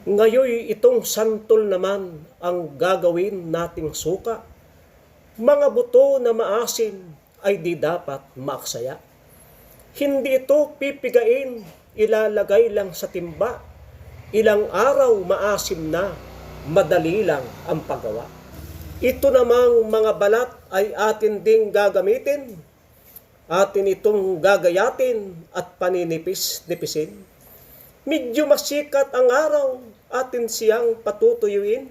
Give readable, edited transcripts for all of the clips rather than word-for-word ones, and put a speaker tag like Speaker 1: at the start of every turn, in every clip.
Speaker 1: Ngayon itong santol naman ang gagawin nating suka. Mga buto na maasim ay di dapat maaksaya. Hindi ito pipigain, ilalagay lang sa timba. Ilang araw maasim na, madali lang ang paggawa. Ito namang mga balat ay atin ding gagamitin. Atin itong gagayatin at paninipis-nipisin. Medyo masikat ang araw, atin siyang patutuyuin.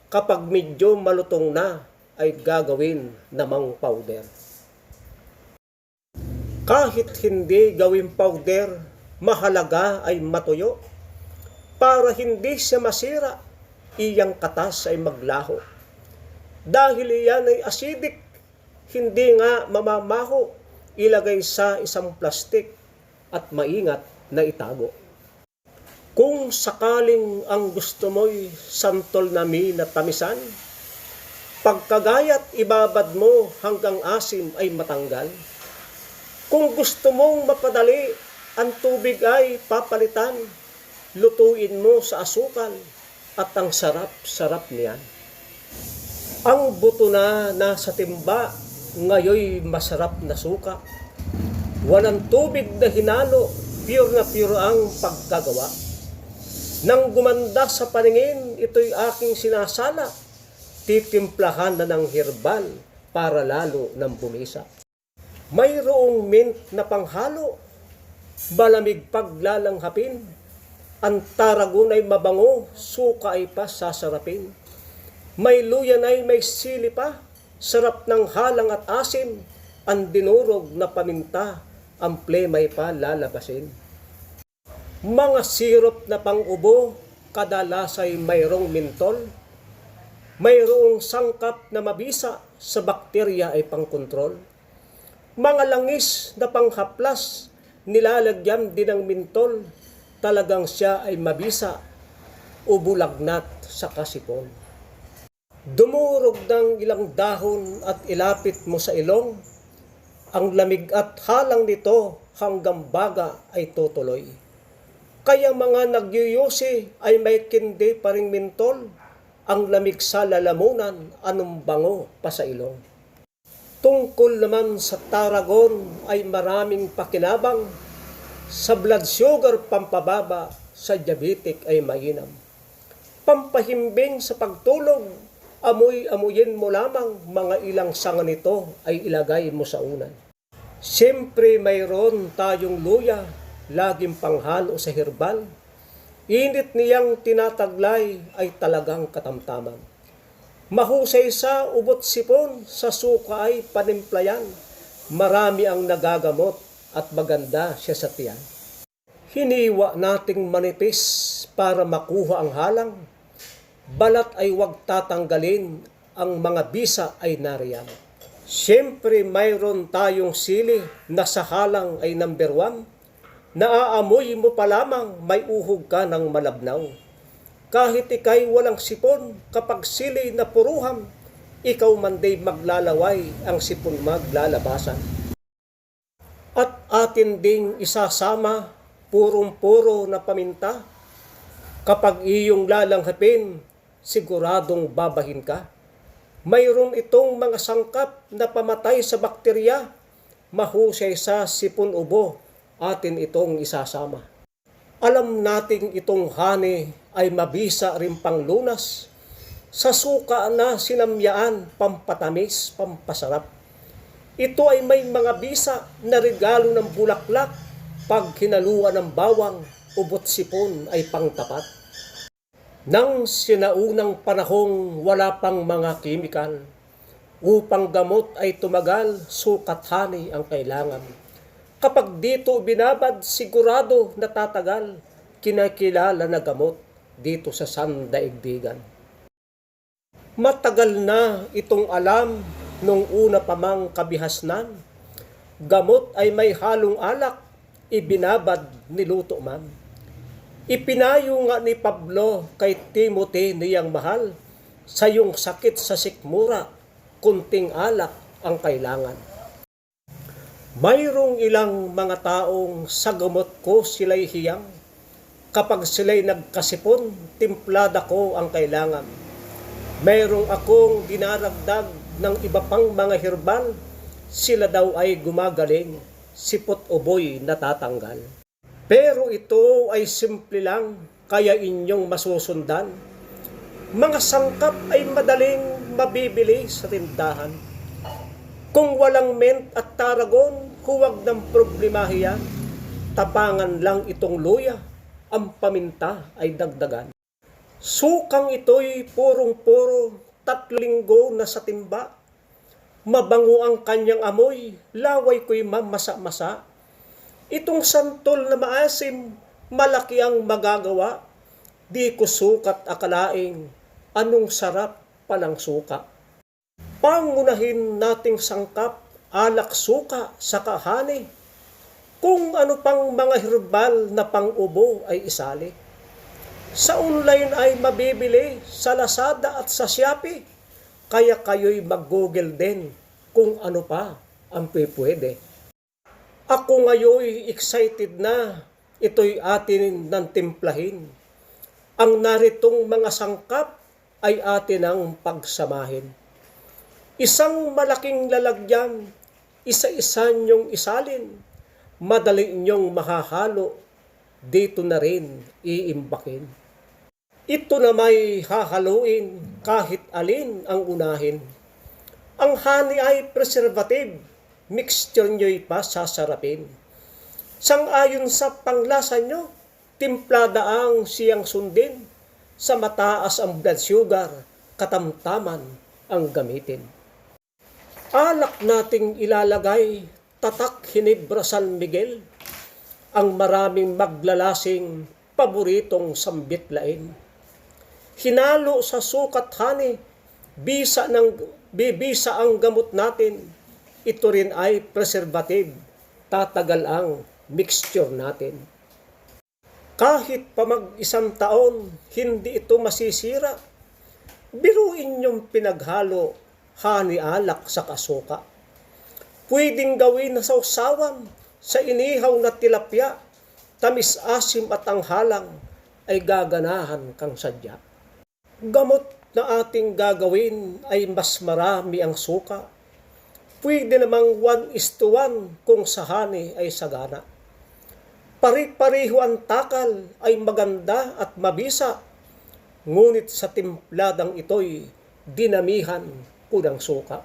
Speaker 1: Kapag medyo malutong na, ay gagawin namang powder. Kahit hindi gawin powder, mahalaga ay matuyo. Para hindi siya masira, iyang katas ay maglaho. Dahil iyan ay acidic, hindi nga mamamaho, ilagay sa isang plastik at maingat na itago. Kung sakaling ang gusto mo'y santol na tamisan, pagkagayat ibabad mo hanggang asim ay matanggal. Kung gusto mong mapadali, ang tubig ay papalitan, lutuin mo sa asukal at ang sarap-sarap niyan. Ang buto na nasa timba, ngayoy masarap na suka. Walang tubig na hinalo, pure na pure ang pagkagawa. Nang gumanda sa paningin, ito'y aking sinasala. Titimplahan na ng herbal para lalo ng bumisa. Mayroong mint na panghalo, malamig paglalanghapin. Ang taragon ay mabango, suka ay pa sasarapin. May luyan ay may sili pa, sarap ng halang at asim. Ang dinurog na paminta, ang plemay pa lalabasin. Mga sirop na pang-ubo, kadalas ay mayroong mentol. Mayroong sangkap na mabisa, sa bakterya ay pangkontrol. Mga langis na panghaplas, nilalagyan din ng mentol. Talagang siya ay mabisa, ubulagnat sa kasipon. Dumurog ng ilang dahon at ilapit mo sa ilong. Ang lamig at halang nito hanggang baga ay tutuloy. Kaya mga nagyuyusi ay may kindi pa ring mentol. Ang lamig sa lalamunan, anong bango pa sa ilong. Tungkol naman sa taragon ay maraming pakinabang. Sa blood sugar pampababa, sa diabetic ay mainam. Pampahimbing sa pagtulog, amoy-amuyin mo lamang, mga ilang sanga nito ay ilagay mo sa unan. Siyempre mayroon tayong luya, laging panghalo sa herbal. Init niyang tinataglay ay talagang katamtaman. Mahusay sa ubot sipon, sa suka ay panimplayan. Marami ang nagagamot at maganda siya sa tiyan. Hiniwa nating manipis para makuha ang halang. Balat ay huwag tatanggalin, ang mga bisa ay nariyan. Siyempre mayroon tayong sili na sa halang ay number 1. Naaamoy mo pa lamang, may uhog ka ng malabnaw. Kahit ikay walang sipon, kapag sili na puruham, ikaw manday maglalaway, ang sipon maglalabasan. At atin ding isasama, purong-puro na paminta. Kapag iyong lalanghapin, siguradong babahin ka. Mayroon itong mga sangkap na pamatay sa bakterya, mahusay sa sipon ubo, atin itong isasama. Alam nating itong honey ay mabisa rin panglunas. Sa suka na sinamyaan, pampatamis, pampasarap. Ito ay may mga bisa na regalo ng bulaklak. Pag hinaluan ng bawang, ubot sipon ay pangtapat. Nang sinaunang panahong wala pang mga kimikal, upang gamot ay tumagal, sukat honey ang kailangan. Kapag dito binabad, sigurado natatagal, kinakilala na gamot dito sa sandaigdigan. Matagal na itong alam nung una pa mang kabihasnan. Gamot ay may halong alak, ibinabad niluto man. Ipinayo nga ni Pablo kay Timothy niyang mahal, sa iyong sakit sa sikmura, kunting alak ang kailangan. Mayroong ilang mga taong sa gamot ko sila'y hiyang, Kapag sila'y nagkasipon, timplada ko ang kailangan. Mayroong akong dinaragdag ng iba pang mga herbal, sila daw ay gumagaling, sipot uboy natatanggal. Pero ito ay simple lang, kaya inyong masusundan. Mga sangkap ay madaling mabibili sa tindahan. Kung walang mint at taragon, huwag ng problemahiyan. Tapangan lang itong luya, ang paminta ay dagdagan. Sukang ito'y purong-puro, 3 linggo na sa timba. Mabango ang kanyang amoy, laway ko'y mamasa-masa. Itong santol na maasim, malaki ang magagawa. Di ko sukat akalaing, anong sarap palang suka. Pangunahin nating sangkap, alak suka sa kahani. Kung ano pang mga herbal na pang-ubo ay isali. Sa online ay mabibili sa Lazada at sa Shopee. Kaya kayo'y mag-google din kung ano pa ang pwede. Ako ngayon excited na ito'y atin ng timplahin. Ang naritong mga sangkap ay atin ang pagsamahin. Isang malaking lalagyan, isa-isa niyong isalin. Madali niyong mahahalo, dito na rin iimbakin. Ito na may hahaluin kahit alin ang unahin. Ang honey ay preservative, mixture nyo'y pa sasarapin. Sang-ayon sa panglasa nyo, timplada ang siyang sundin. Sa mataas ang blood sugar, katamtaman ang gamitin. Alak nating ilalagay, tatak Hinebra San Miguel, ang maraming maglalasing paboritong sambitlain. Hinalo sa sukat honey, bisa ang gamot natin. Ito rin ay preservative, tatagal ang mixture natin. Kahit pa mag-1 taon, hindi ito masisira. Biruin niyong pinaghalo, honey alak sa kasuka. Pwedeng gawin na sausawan sa inihaw na tilapia, tamis asim at ang halang ay gaganahan kang sadya. Gamot na ating gagawin ay mas marami ang suka. Pwede namang 1:1 kung sa honey ay sagana. Pari-pariho ang takal ay maganda at mabisa, ngunit sa timpladang ito'y dinamihan ko ng suka.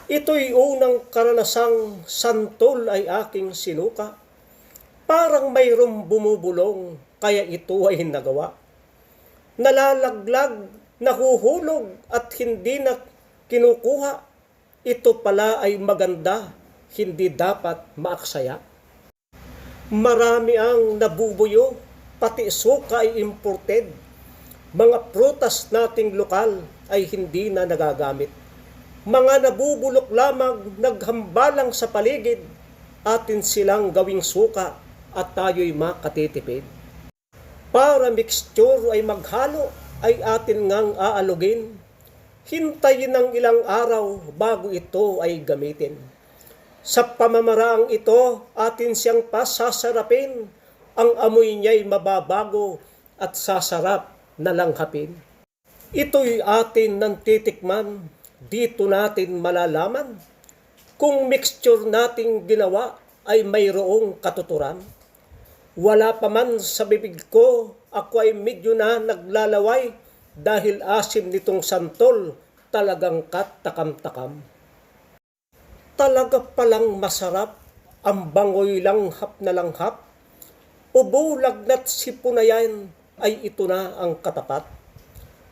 Speaker 1: Ito'y unang karanasang santol ay aking sinuka. Parang mayroong bumubulong, kaya ito ay nagawa. Nalalaglag, nahuhulog at hindi na kinukuha. Ito pala ay maganda, hindi dapat maaksaya. Marami ang nabubuyo, pati suka ay imported. Mga prutas nating lokal ay hindi na nagagamit. Mga nabubulok lamang naghambalang sa paligid, atin silang gawing suka at tayo'y makatitipid. Para mixture ay maghalo, ay atin ngang aalugin. Hintayin ng ilang araw bago ito ay gamitin. Sa pamamaraang ito, atin siyang pasasarapin. Ang amoy niya'y mababago at sasarap na langhapin. Ito'y atin ng titikman. Dito natin malalaman kung mixture nating ginawa ay mayroong katuturan. Wala pa man sa bibig ko, ako ay medyo na naglalaway dahil asim nitong santol, talagang katakam-takam. Talaga palang masarap, ang bangoy langhap na langhap. Ubo, lagnat, sipunayan ay ito na ang katapat.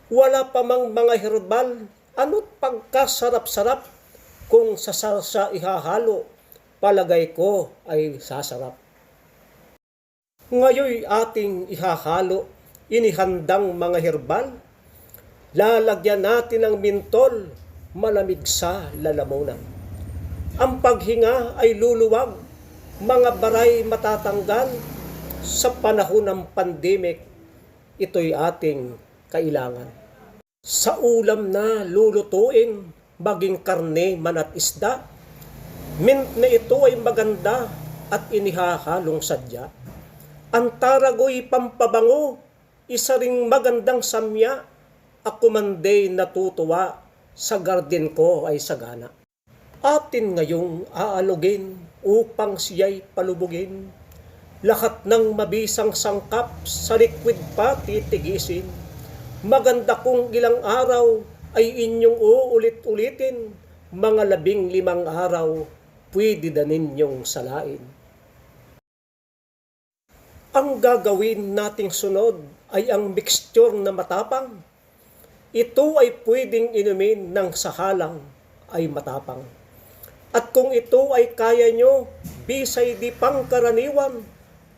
Speaker 1: Wala pa mang mga herbal, ano't pagkasarap-sarap, kung sa salsa ihahalo, palagay ko ay sasarap. Ngayoy ating ihahalo, inihandang mga herbal, lalagyan natin ng mintol, malamig sa lalamunan. Ang paghinga ay luluwag, mga baray matatanggal, sa panahon ng pandemic, ito'y ating kailangan. Sa ulam na lulutuin, maging karne man at isda, mint na ito ay maganda at inihahalong sadya. Ang tarago'y pampabango, isa ring magandang samya, ako man day natutuwa, sa garden ko ay sagana. Atin ngayong aalugin upang siya'y palubugin, lahat ng mabisang sangkap sa liquid pa titigisin. Maganda kung ilang araw ay inyong uulit-ulitin, mga 15 araw pwede na ninyong salain. Ang gagawin nating sunod ay ang mixture na matapang. Ito ay pwedeng inumin ng sahalang ay matapang. At kung ito ay kaya nyo, bisay di pangkaraniwan,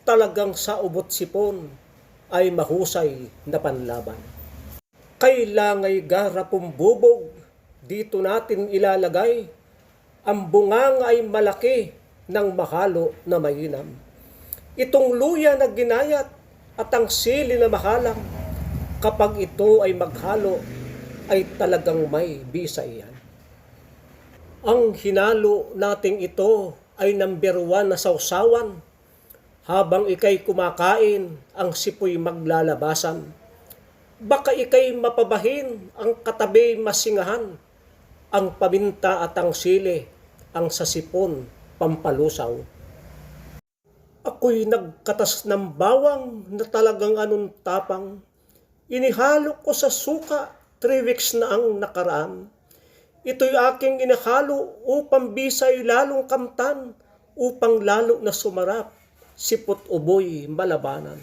Speaker 1: talagang sa ubot sipon ay mahusay na panlaban. Kailangay garapong bubog, dito natin ilalagay, ang bunganga ay malaki ng mahalo na mainam. Itong luya na ginayat at ang sili na mahalang, kapag ito ay maghalo, ay talagang may bisay yan. Ang hinalo nating ito ay number 1 na sausawan. Habang ikay kumakain, ang sipoy maglalabasan. Baka ikay mapabahin, ang katabi masingahan. Ang paminta at ang sili, ang sasipon, pampalusaw. Ako'y nagkatas ng bawang na talagang anong tapang. Inihalo ko sa suka, 3 weeks na ang nakaraan. Ito'y aking inihalo upang bisay lalong kamtan, upang lalo na sumarap, sipot uboy malabanan.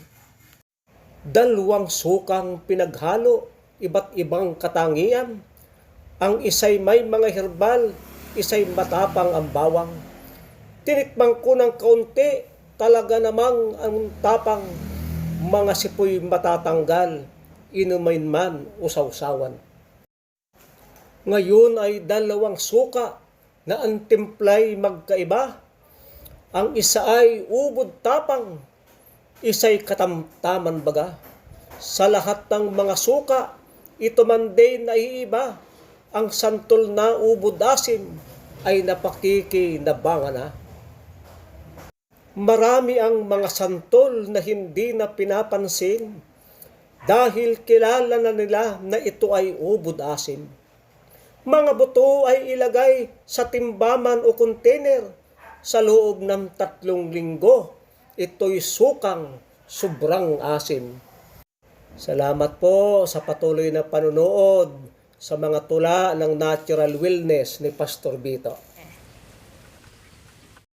Speaker 1: 2 sukang pinaghalo, iba't ibang katangian. Ang isa'y may mga herbal, isa'y matapang ang bawang. Tinikman ko ng kaunti, talaga namang ang tapang, mga sipoy matatanggal, inumain man o sausawan. Ngayon ay 2 suka na ang timplay magkaiba. Ang isa ay ubod tapang, isa'y katamtaman baga. Sa lahat ng mga suka, ito man din naiiba. Ang santol na ubod asim ay napakikinabangan na. Marami ang mga santol na hindi na pinapansin dahil kilala na nila na ito ay ubod asim. Mga buto ay ilagay sa timbaman o container. Sa loob ng 3 linggo, ito'y sukang sobrang asim. Salamat po sa patuloy na panonood sa mga tula ng Natural Wellness ni Pastor Vito.